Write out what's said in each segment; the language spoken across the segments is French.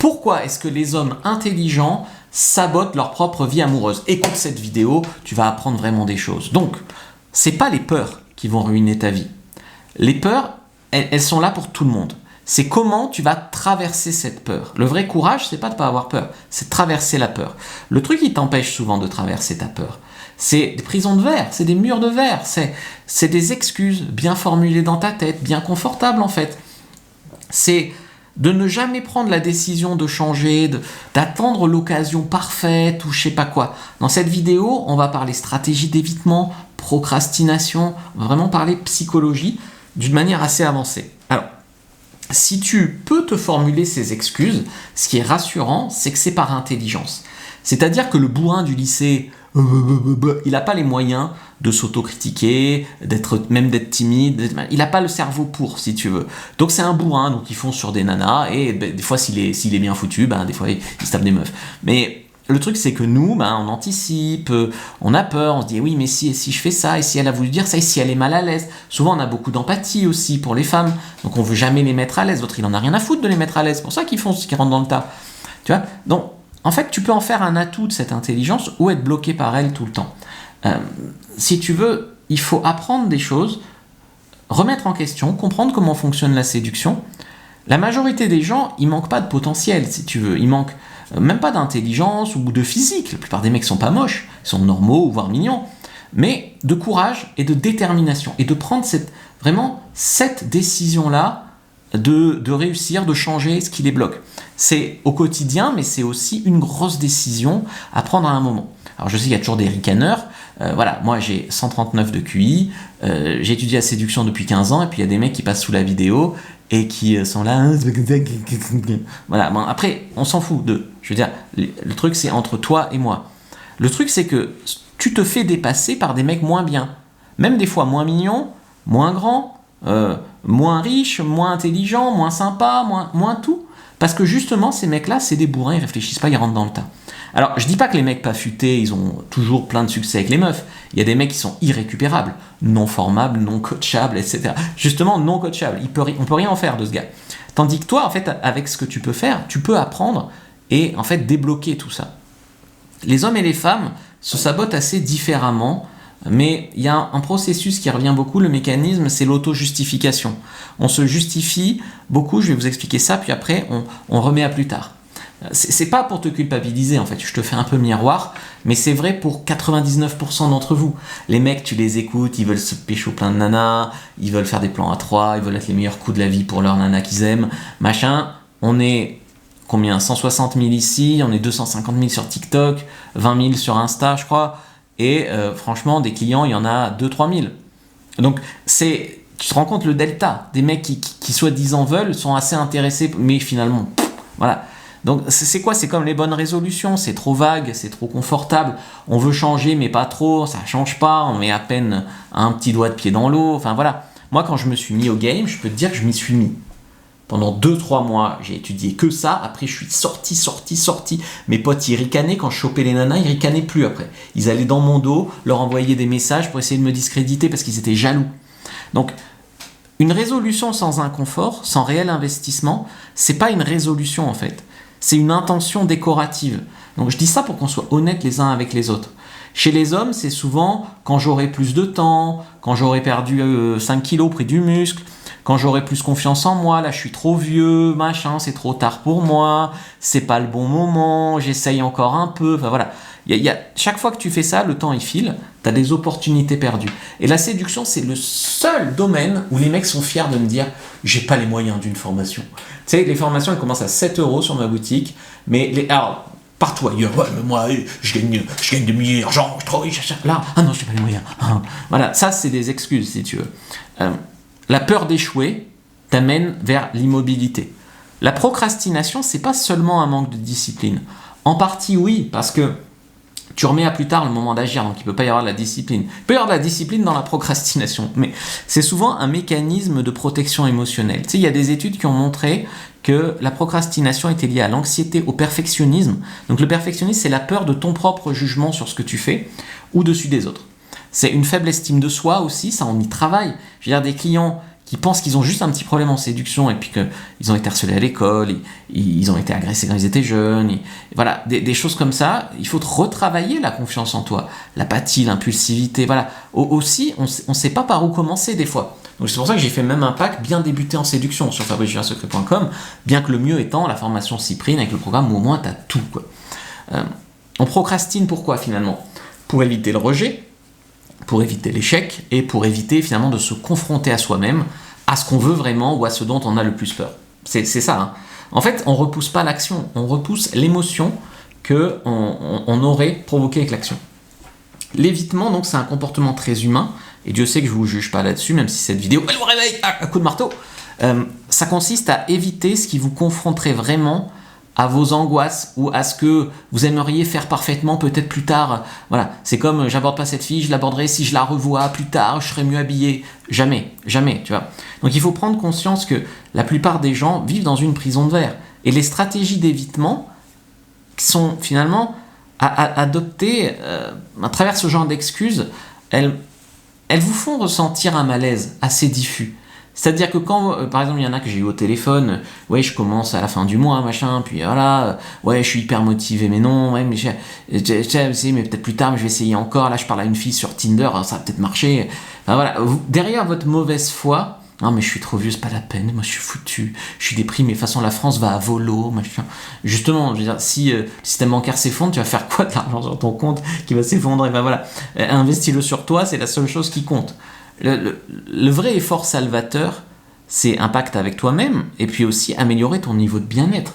Pourquoi est-ce que les hommes intelligents sabotent leur propre vie amoureuse? Écoute cette vidéo, tu vas apprendre vraiment des choses. Donc, c'est pas les peurs qui vont ruiner ta vie. Les peurs, elles sont là pour tout le monde. C'est comment tu vas traverser cette peur. Le vrai courage, c'est pas de pas avoir peur, c'est de traverser la peur. Le truc qui t'empêche souvent de traverser ta peur, c'est des prisons de verre, c'est des murs de verre, c'est des excuses bien formulées dans ta tête, bien confortables en fait. C'est de ne jamais prendre la décision de changer, d'attendre l'occasion parfaite ou je sais pas quoi. Dans cette vidéo, on va parler stratégie d'évitement, procrastination, on va vraiment parler psychologie d'une manière assez avancée. Alors, si tu peux te formuler ces excuses, ce qui est rassurant, c'est que c'est par intelligence. C'est-à-dire que le bourrin du lycée, il n'a pas les moyens de s'autocritiquer, même d'être timide, il n'a pas le cerveau pour, si tu veux. Donc c'est un bourrin, donc il fonce sur des nanas, et des fois s'il est bien foutu, des fois il se tape des meufs. Mais le truc c'est que nous, on anticipe, on a peur, on se dit oui mais si je fais ça, et si elle a voulu dire ça, et si elle est mal à l'aise. Souvent on a beaucoup d'empathie aussi pour les femmes, donc on veut jamais les mettre à l'aise, l'autre il en a rien à foutre de les mettre à l'aise, c'est pour ça qu'ils font ce qu'ils rentrent dans le tas. Tu vois, donc en fait, tu peux en faire un atout de cette intelligence ou être bloqué par elle tout le temps. Si tu veux, il faut apprendre des choses, remettre en question, comprendre comment fonctionne la séduction. La majorité des gens, ils manquent pas de potentiel, si tu veux. Ils manquent même pas d'intelligence ou de physique. La plupart des mecs sont pas moches, ils sont normaux, voire mignons. Mais de courage et de détermination. Et de prendre cette décision-là de réussir, de changer ce qui les bloque. C'est au quotidien, mais c'est aussi une grosse décision à prendre à un moment. Alors je sais qu'il y a toujours des ricaneurs, moi j'ai 139 de QI, j'ai étudié la séduction depuis 15 ans, et puis il y a des mecs qui passent sous la vidéo, et qui sont là... Après, on s'en fout d'eux. Je veux dire, le truc c'est entre toi et moi. Le truc c'est que tu te fais dépasser par des mecs moins bien, même des fois moins mignons, moins grands, moins riches, moins intelligents, moins sympas, moins tout. Parce que justement, ces mecs-là, c'est des bourrins, ils réfléchissent pas, ils rentrent dans le tas. Alors, je dis pas que les mecs pas futés, ils ont toujours plein de succès avec les meufs. Il y a des mecs qui sont irrécupérables, non formables, non coachables, etc. Justement, non coachables. On peut rien en faire de ce gars. Tandis que toi, en fait, avec ce que tu peux faire, tu peux apprendre et en fait débloquer tout ça. Les hommes et les femmes se sabotent assez différemment. Mais il y a un processus qui revient beaucoup, le mécanisme, c'est l'auto-justification. On se justifie beaucoup, je vais vous expliquer ça, puis après on remet à plus tard. C'est pas pour te culpabiliser en fait, je te fais un peu miroir, mais c'est vrai pour 99% d'entre vous. Les mecs, tu les écoutes, ils veulent se pécho plein de nanas, ils veulent faire des plans à 3, ils veulent être les meilleurs coups de la vie pour leur nana qu'ils aiment, machin. On est combien, 160 000 ici, on est 250 000 sur TikTok, 20 000 sur Insta je crois. Et franchement, des clients, il y en a 2-3 000. Donc, tu te rends compte le delta. Des mecs qui soi-disant veulent, sont assez intéressés, mais finalement, voilà. Donc, c'est quoi? C'est comme les bonnes résolutions. C'est trop vague, c'est trop confortable. On veut changer, mais pas trop. Ça change pas. On met à peine un petit doigt de pied dans l'eau. Enfin, voilà. Moi, quand je me suis mis au game, je peux te dire que je m'y suis mis. Pendant 2-3 mois, j'ai étudié que ça. Après, je suis sorti. Mes potes, ils ricanaient. Quand je chopais les nanas, ils ricanaient plus après. Ils allaient dans mon dos, leur envoyer des messages pour essayer de me discréditer parce qu'ils étaient jaloux. Donc, une résolution sans inconfort, sans réel investissement, c'est pas une résolution en fait. C'est une intention décorative. Donc, je dis ça pour qu'on soit honnêtes les uns avec les autres. Chez les hommes, c'est souvent quand j'aurai plus de temps, quand j'aurai perdu 5 kilos, pris du muscle, quand j'aurai plus confiance en moi, là je suis trop vieux, machin, c'est trop tard pour moi, c'est pas le bon moment, j'essaye encore un peu, enfin voilà. Chaque fois que tu fais ça, le temps il file, t'as des opportunités perdues. Et la séduction, c'est le seul domaine où les mecs sont fiers de me dire « j'ai pas les moyens d'une formation ». Tu sais, les formations, elles commencent à 7 € sur ma boutique, mais alors, partout ailleurs, ouais, mais moi, je gagne de milliers d'argent, je travaille, là, ah non, j'ai pas les moyens. Voilà, ça c'est des excuses si tu veux. La peur d'échouer t'amène vers l'immobilité. La procrastination, c'est pas seulement un manque de discipline. En partie, oui, parce que tu remets à plus tard le moment d'agir, donc il ne peut pas y avoir de la discipline. Il peut y avoir de la discipline dans la procrastination, mais c'est souvent un mécanisme de protection émotionnelle. Tu sais, il y a des études qui ont montré que la procrastination était liée à l'anxiété, au perfectionnisme. Donc le perfectionnisme, c'est la peur de ton propre jugement sur ce que tu fais ou dessus des autres. C'est une faible estime de soi aussi, ça on y travaille. Je veux dire, des clients qui pensent qu'ils ont juste un petit problème en séduction et puis qu'ils ont été harcelés à l'école, ils ont été agressés quand ils étaient jeunes, voilà, des choses comme ça. Il faut retravailler la confiance en toi, l'apathie, l'impulsivité, voilà. Aussi, on ne sait pas par où commencer des fois. Donc c'est pour ça que j'ai fait même un pack bien débuté en séduction sur fabrice-julien-secret.com, bien que le mieux étant la formation Cyprine avec le programme où au moins tu as tout, quoi. On procrastine pourquoi finalement? Pour éviter le rejet, pour éviter l'échec et pour éviter finalement de se confronter à soi-même, à ce qu'on veut vraiment ou à ce dont on a le plus peur. C'est ça. Hein. En fait, on ne repousse pas l'action, on repousse l'émotion qu'on aurait provoquée avec l'action. L'évitement, donc, c'est un comportement très humain, et Dieu sait que je ne vous juge pas là-dessus, même si cette vidéo, elle vous réveille à coup de marteau. Ça consiste à éviter ce qui vous confronterait vraiment à vos angoisses ou à ce que vous aimeriez faire parfaitement peut-être plus tard. Voilà, c'est comme j'aborde pas cette fille, je l'aborderai si je la revois plus tard, je serai mieux habillé. Jamais, tu vois. Donc il faut prendre conscience que la plupart des gens vivent dans une prison de verre. Et les stratégies d'évitement sont finalement adoptées à travers ce genre d'excuses, elles vous font ressentir un malaise assez diffus. C'est-à-dire que quand, par exemple, il y en a que j'ai eu au téléphone, ouais, je commence à la fin du mois, machin, puis voilà, ouais, je suis hyper motivé, mais non, ouais, mais mais peut-être plus tard, mais je vais essayer encore, là, je parle à une fille sur Tinder, ça va peut-être marcher. Enfin, voilà, derrière votre mauvaise foi, non, mais je suis trop vieux, c'est pas la peine, moi je suis foutu, je suis déprimé, de toute façon, la France va à volo, machin. Justement, je veux dire, si le système bancaire s'effondre, tu vas faire quoi de l'argent sur ton compte qui va s'effondrer? Ben voilà, investis-le sur toi, c'est la seule chose qui compte. Le vrai effort salvateur, c'est un pacte avec toi-même et puis aussi améliorer ton niveau de bien-être.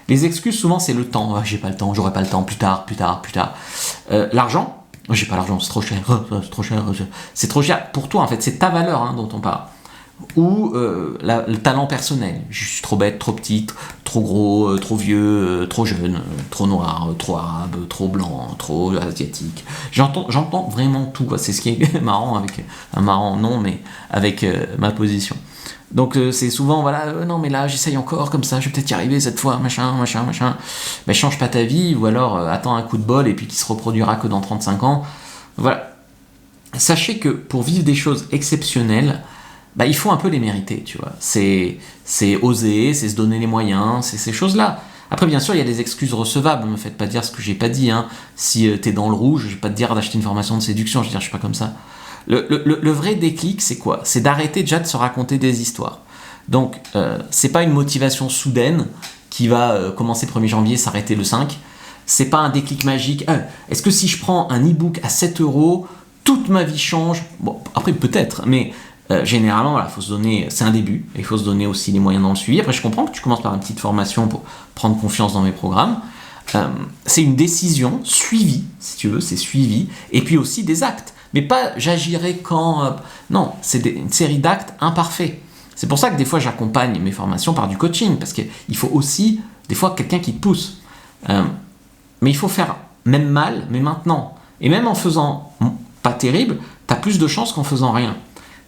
Les excuses, souvent, c'est le temps. Ah, j'ai pas le temps, j'aurai pas le temps, plus tard. L'argent, j'ai pas l'argent, c'est trop cher, c'est trop cher pour toi, en fait, c'est ta valeur dont on parle. Ou le talent personnel. Je suis trop bête, trop petite, trop gros, trop vieux, trop jeune, trop noir, trop arabe, trop blanc, trop asiatique. J'entends vraiment tout, quoi. C'est ce qui est marrant avec ma position. Donc c'est souvent, voilà, non mais là j'essaye encore comme ça, je vais peut-être y arriver cette fois, machin. Ben change pas ta vie, ou alors attends un coup de bol et puis qui se reproduira que dans 35 ans. Voilà. Sachez que pour vivre des choses exceptionnelles, bah, il faut un peu les mériter, tu vois. C'est oser, c'est se donner les moyens, c'est ces choses-là. Après, bien sûr, il y a des excuses recevables. Ne me faites pas dire ce que j'ai pas dit. Hein. Si t'es dans le rouge, je vais pas te dire d'acheter une formation de séduction. Je veux dire, je suis pas comme ça. Le vrai déclic, c'est quoi? C'est d'arrêter déjà de se raconter des histoires. Donc, c'est pas une motivation soudaine qui va commencer le 1er janvier, s'arrêter le 5. C'est pas un déclic magique. Est-ce que si je prends un e-book à 7 €, toute ma vie change? Bon, après, peut-être, mais... généralement, voilà, faut se donner, c'est un début, et il faut se donner aussi les moyens dans le suivi. Après, je comprends que tu commences par une petite formation pour prendre confiance dans mes programmes. C'est une décision suivie, si tu veux, c'est suivi, et puis aussi des actes. Mais pas j'agirai quand... non, c'est une série d'actes imparfaits. C'est pour ça que des fois, j'accompagne mes formations par du coaching, parce qu'il faut aussi, des fois, quelqu'un qui te pousse. Mais il faut faire même mal, mais maintenant. Et même en faisant pas terrible, tu as plus de chances qu'en faisant rien.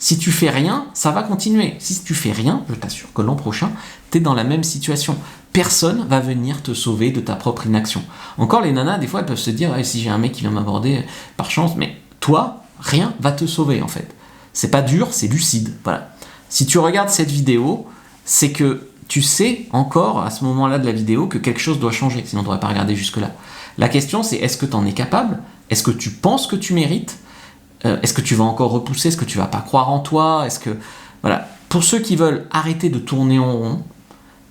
Si tu fais rien, ça va continuer. Si tu fais rien, je t'assure que l'an prochain, tu es dans la même situation. Personne va venir te sauver de ta propre inaction. Encore, les nanas, des fois, elles peuvent se dire si j'ai un mec qui vient m'aborder par chance, mais toi, rien va te sauver en fait. C'est pas dur, c'est lucide. Voilà. Si tu regardes cette vidéo, c'est que tu sais encore à ce moment-là de la vidéo que quelque chose doit changer, sinon tu n'aurais pas regardé jusque-là. La question, c'est est-ce que tu en es capable? Est-ce que tu penses que tu mérites? Est-ce que tu vas encore repousser? Est-ce que tu vas pas croire en toi? Voilà. Pour ceux qui veulent arrêter de tourner en rond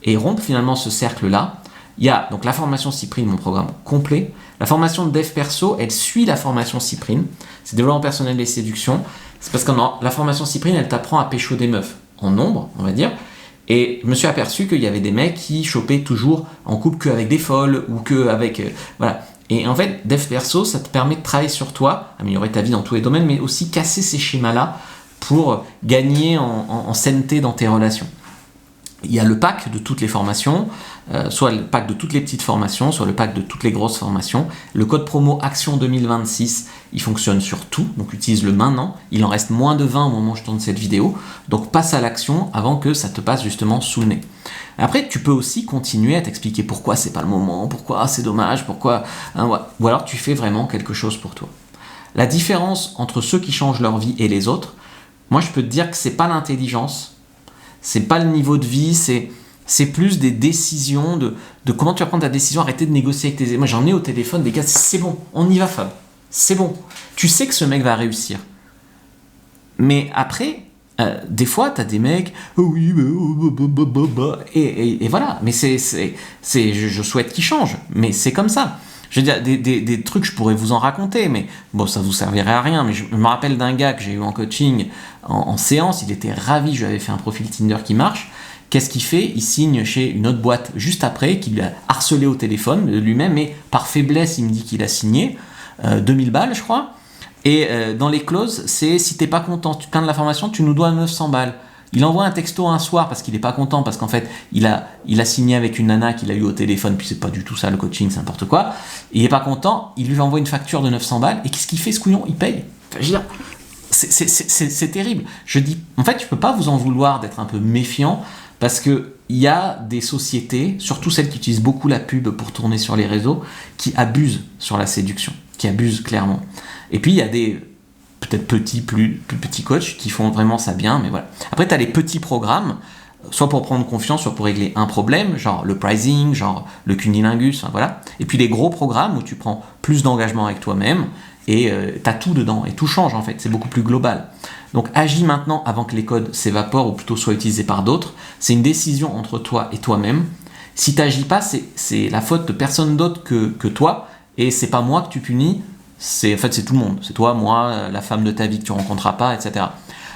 et rompre finalement ce cercle-là, il y a donc la formation Cyprine, mon programme complet. La formation de Dev Perso, elle suit la formation Cyprine. C'est développement personnel et séduction. C'est parce que la formation Cyprine, elle t'apprend à pécho des meufs en nombre, on va dire. Et je me suis aperçu qu'il y avait des mecs qui chopaient toujours en couple qu'avec des folles ou qu'avec... voilà. Et en fait, Dev Perso, ça te permet de travailler sur toi, améliorer ta vie dans tous les domaines, mais aussi casser ces schémas-là pour gagner en sainteté dans tes relations. Il y a le pack de toutes les formations, soit le pack de toutes les petites formations, soit le pack de toutes les grosses formations. Le code promo Action 2026, il fonctionne sur tout, donc utilise-le maintenant. Il en reste moins de 20 au moment où je tourne cette vidéo, donc passe à l'action avant que ça te passe justement sous le nez. Après, tu peux aussi continuer à t'expliquer pourquoi c'est pas le moment, pourquoi c'est dommage, pourquoi... ou alors tu fais vraiment quelque chose pour toi. La différence entre ceux qui changent leur vie et les autres, Moi, je peux te dire que c'est pas l'intelligence, c'est pas le niveau de vie, c'est plus des décisions, de comment tu vas prendre ta décision, arrêter de négocier avec tes... Moi, j'en ai au téléphone des gars, c'est bon, on y va Fab, c'est bon. Tu sais que ce mec va réussir. Mais après, des fois, tu as des mecs, oh oui, et voilà. Mais je souhaite qu'ils changent, mais c'est comme ça. Je veux dire, des trucs, je pourrais vous en raconter, mais bon, ça vous servirait à rien. Mais je me rappelle d'un gars que j'ai eu en coaching, en séance, il était ravi, je lui avais fait un profil Tinder qui marche. Qu'est-ce qu'il fait? Il signe chez une autre boîte juste après, qui lui a harcelé au téléphone lui-même, mais par faiblesse, il me dit qu'il a signé 2000 balles, je crois. Et dans les clauses, c'est si t'es pas content, tu plains de la formation, tu nous dois 900 balles. Il envoie un texto un soir parce qu'il est pas content, parce qu'en fait, il a signé avec une nana qu'il a eu au téléphone, puis c'est pas du tout ça le coaching, c'est n'importe quoi. Il est pas content, il lui envoie une facture de 900 balles, et qu'est-ce qu'il fait ce couillon? Il paye. Enfin, je veux dire, c'est terrible. Je dis, en fait, je peux pas vous en vouloir d'être un peu méfiant, parce que il y a des sociétés, surtout celles qui utilisent beaucoup la pub pour tourner sur les réseaux, qui abusent sur la séduction, qui abusent clairement. Et puis il y a des peut-être plus petits coachs qui font vraiment ça bien, mais voilà. Après tu as les petits programmes, soit pour prendre confiance, soit pour régler un problème, genre le pricing, genre le cunilingus, enfin, voilà. Et puis les gros programmes où tu prends plus d'engagement avec toi-même et tu as tout dedans, et tout change en fait, c'est beaucoup plus global. Donc agis maintenant avant que les codes s'évaporent ou plutôt soient utilisés par d'autres. C'est une décision entre toi et toi-même. Si tu n'agis pas, c'est la faute de personne d'autre que toi, et c'est pas moi que tu punis. En fait, c'est tout le monde. C'est toi, moi, la femme de ta vie que tu rencontreras pas, etc.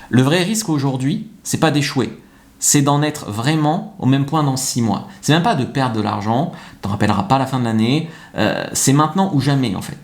Le vrai risque aujourd'hui, c'est pas d'échouer. C'est d'en être vraiment au même point dans 6 mois. C'est même pas de perdre de l'argent, t'en rappelleras pas à la fin de l'année. C'est maintenant ou jamais, en fait.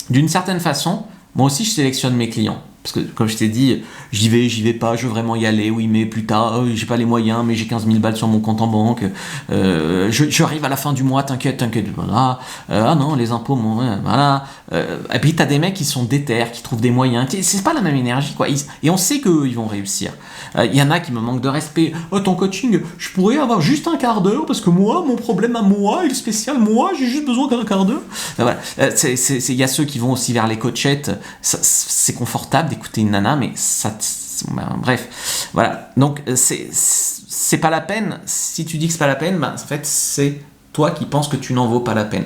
D'une certaine façon, moi aussi, je sélectionne mes clients. Parce que, comme je t'ai dit, j'y vais pas, je veux vraiment y aller, oui, mais plus tard, j'ai pas les moyens, mais j'ai 15 000 balles sur mon compte en banque, j'arrive à la fin du mois, t'inquiète, voilà, ah non, les impôts, voilà. Et puis t'as des mecs qui sont déter, qui trouvent des moyens, c'est pas la même énergie, quoi. Et on sait qu'eux, ils vont réussir. Il y en a qui me manquent de respect. Oh, ton coaching, je pourrais avoir juste un quart d'heure, parce que moi, mon problème à moi, il est spécial, moi, j'ai juste besoin d'un quart d'heure. Voilà. Il y a ceux qui vont aussi vers les coachettes, c'est confortable d'écouter une nana, mais bref, voilà. Donc c'est pas la peine. Si tu dis que c'est pas la peine, en fait c'est toi qui penses que tu n'en vaux pas la peine.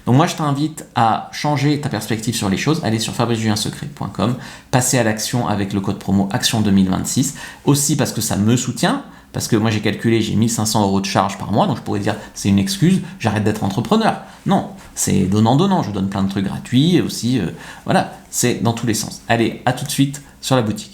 Donc moi je t'invite à changer ta perspective sur les choses, aller sur fabricejuliensecret.com, passer à l'action avec le code promo Action 2026, aussi parce que ça me soutient. Parce que moi j'ai calculé, j'ai 1500 € de charge par mois, donc je pourrais dire c'est une excuse, j'arrête d'être entrepreneur. Non, c'est donnant, je donne plein de trucs gratuits et aussi, voilà, c'est dans tous les sens. Allez, à tout de suite sur la boutique.